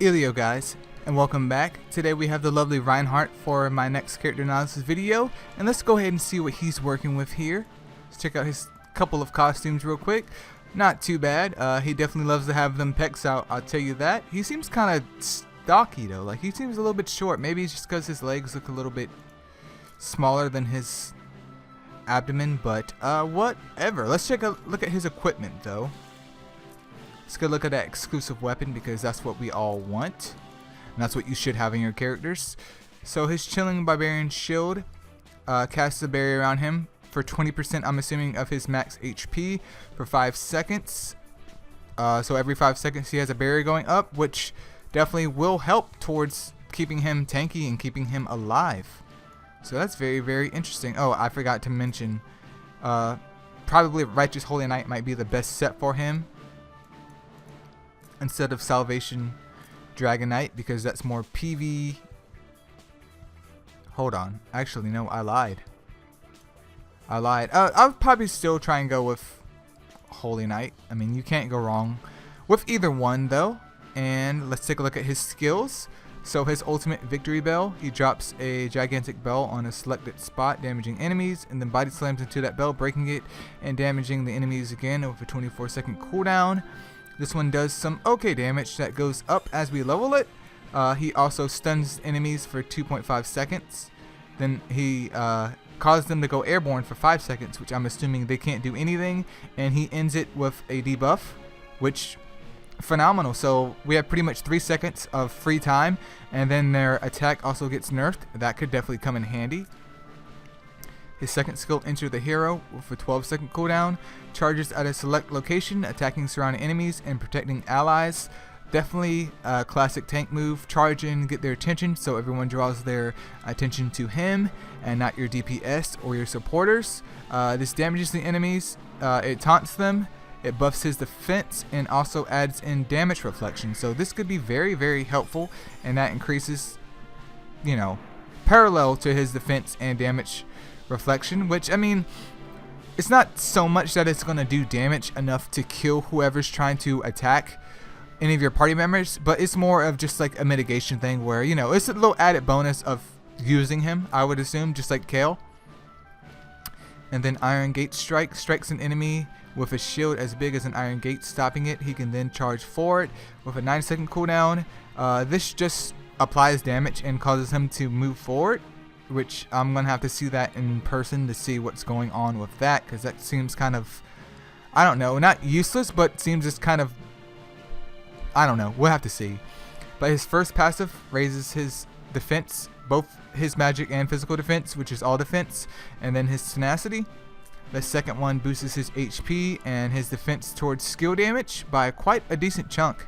Eileo guys, and welcome back. Today we have the lovely Reinhardt for my next character analysis video, and let's go ahead and see what he's working with here. Let's check out his couple of costumes real quick. Not too bad. He definitely loves to have them pecs out, I'll tell you that. He seems kind of stocky though, like he seems a little bit short. Maybe it's just because his legs look a little bit smaller than his abdomen, but whatever. Let's take a look at his equipment though. Let's go look at that exclusive weapon because that's what we all want. And that's what you should have in your characters. So his Chilling Barbarian Shield casts a barrier around him for 20%, I'm assuming, of his max HP for 5 seconds. So every 5 seconds he has a barrier going up, which definitely will help towards keeping him tanky and keeping him alive. So that's very, very interesting. Oh, I forgot to mention, probably Righteous Holy Knight might be the best set for him instead of Salvation Dragon Knight, because that's more PV. Hold on, actually no, I lied. I'll probably still try and go with Holy Knight. I mean, you can't go wrong with either one though. And let's take a look at his skills. So his ultimate Victory Bell, he drops a gigantic bell on a selected spot, damaging enemies, and then body slams into that bell, breaking it and damaging the enemies again with a 24-second cooldown. This one does some okay damage that goes up as we level it. He also stuns enemies for 2.5 seconds. Then he causes them to go airborne for 5 seconds, which I'm assuming they can't do anything. And he ends it with a debuff, which phenomenal. So we have pretty much 3 seconds of free time, and then their attack also gets nerfed. That could definitely come in handy. His second skill, Enter the Hero, with a 12-second cooldown, charges at a select location, attacking surrounding enemies and protecting allies. Definitely a classic tank move. Charge in, get their attention, so everyone draws their attention to him and not your DPS or your supporters. This damages the enemies, it taunts them, it buffs his defense, and also adds in damage reflection. So this could be very, very helpful, and that increases, you know, parallel to his defense and damage reflection, which, I mean, it's not so much that it's going to do damage enough to kill whoever's trying to attack any of your party members, but it's more of just like a mitigation thing where, you know, it's a little added bonus of using him, I would assume, just like Kale. And then Iron Gate Strike strikes an enemy with a shield as big as an iron gate, stopping it. He can then charge forward with a 9-second cooldown. This just applies damage and causes him to move forward, which I'm going to have to see that in person to see what's going on with that, because that seems kind of, I don't know, not useless, but seems just kind of, I don't know, we'll have to see. But his first passive raises his defense, both his magic and physical defense, which is all defense, and then his tenacity. The second one boosts his HP and his defense towards skill damage by quite a decent chunk.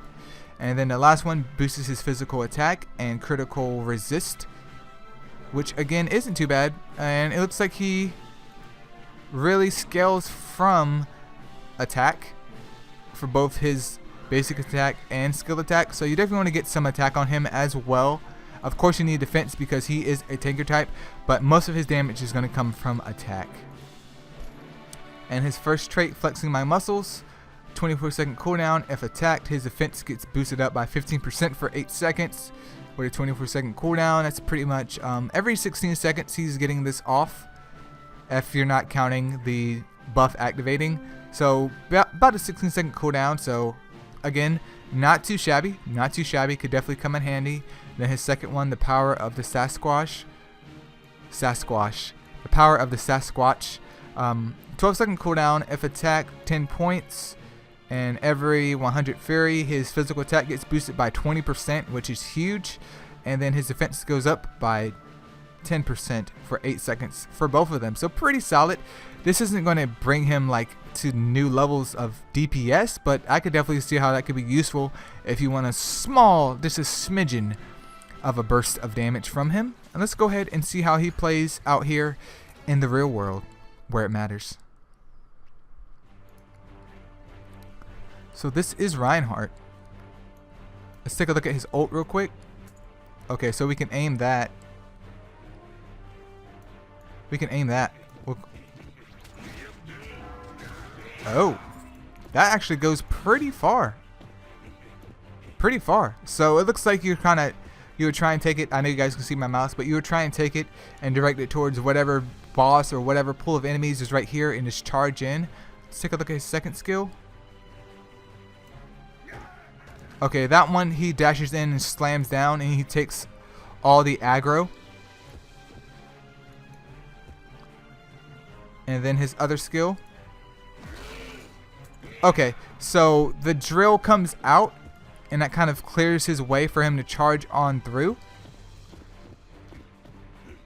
And then the last one boosts his physical attack and critical resist, which again isn't too bad. And it looks like he really scales from attack for both his basic attack and skill attack. So you definitely want to get some attack on him as well. Of course you need defense because he is a tanker type, but most of his damage is going to come from attack. And his first trait, Flexing My Muscles, 24-second cooldown. If attacked, his defense gets boosted up by 15% for 8 seconds with a 24-second cooldown. That's pretty much every 16 seconds he's getting this off, if you're not counting the buff activating. So about a 16-second cooldown. So again, not too shabby, could definitely come in handy. Then his second one, the Power of the Sasquatch, the Power of the Sasquatch, 12-second cooldown. If attacked, 10 points, and every 100 fury his physical attack gets boosted by 20%, which is huge. And then his defense goes up by 10% for 8 seconds for both of them. So pretty solid. This isn't going to bring him like to new levels of DPS, but I could definitely see how that could be useful if you want a small, just a smidgen of a burst of damage from him. And let's go ahead and see how he plays out here in the real world where it matters. So this is Reinhardt. Let's take a look at his ult real quick. Okay, so we can aim that. Oh, that actually goes pretty far. pretty far. So it looks like you would try and take it. I know you guys can see my mouse, but you would try and take it and direct it towards whatever boss or whatever pool of enemies is right here and just charge in. Let's take a look at his second skill. Okay, that one he dashes in and slams down and he takes all the aggro. And then his other skill. Okay, so the drill comes out and that kind of clears his way for him to charge on through.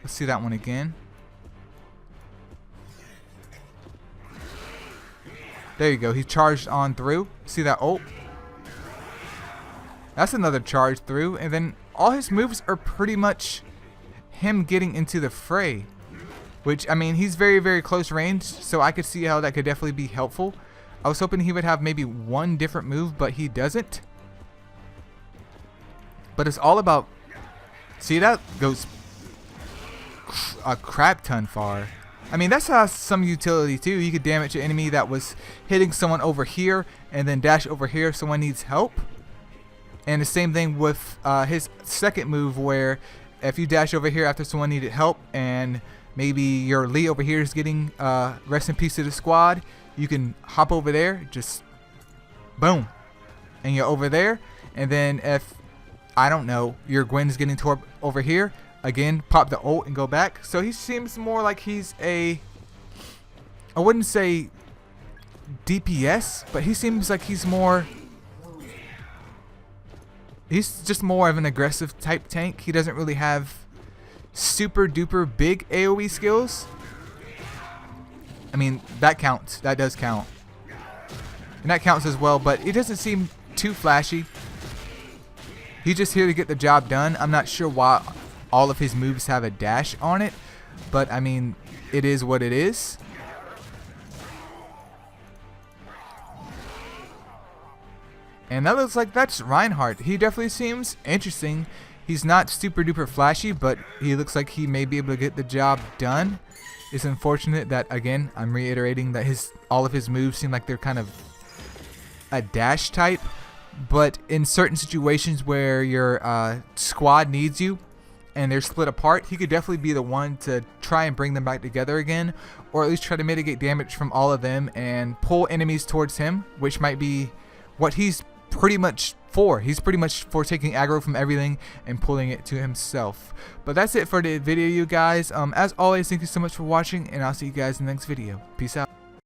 Let's see that one again. There you go, he charged on through. See that ult? That's another charge through, and then all his moves are pretty much him getting into the fray. Which, I mean, he's very, very close range, so I could see how that could definitely be helpful. I was hoping he would have maybe one different move, but he doesn't. But it's all about... See, that goes a crap ton far. I mean, that's has some utility too. You could damage an enemy that was hitting someone over here and then dash over here if someone needs help. And the same thing with his second move, where if you dash over here after someone needed help and maybe your Lee over here is getting rest in peace to the squad, you can hop over there, just boom, and you're over there. And then if, I don't know, your Gwen's getting tore over here, again, pop the ult and go back. So he seems more like he's a, I wouldn't say DPS, but he seems like he's just more of an aggressive type tank. He doesn't really have super duper big AoE skills. I mean, that counts. That does count. And that counts as well, but it doesn't seem too flashy. He's just here to get the job done. I'm not sure why all of his moves have a dash on it, but I mean, it is what it is. And that looks like that's Reinhardt. He definitely seems interesting. He's not super duper flashy, but he looks like he may be able to get the job done. It's unfortunate that, again, I'm reiterating that all of his moves seem like they're kind of a dash type. But in certain situations where your squad needs you and they're split apart, he could definitely be the one to try and bring them back together again, or at least try to mitigate damage from all of them and pull enemies towards him, which might be what he's pretty much for. He's pretty much for taking aggro from everything and pulling it to himself. But that's it for the video, you guys. As always, thank you so much for watching, and I'll see you guys in the next video. Peace out.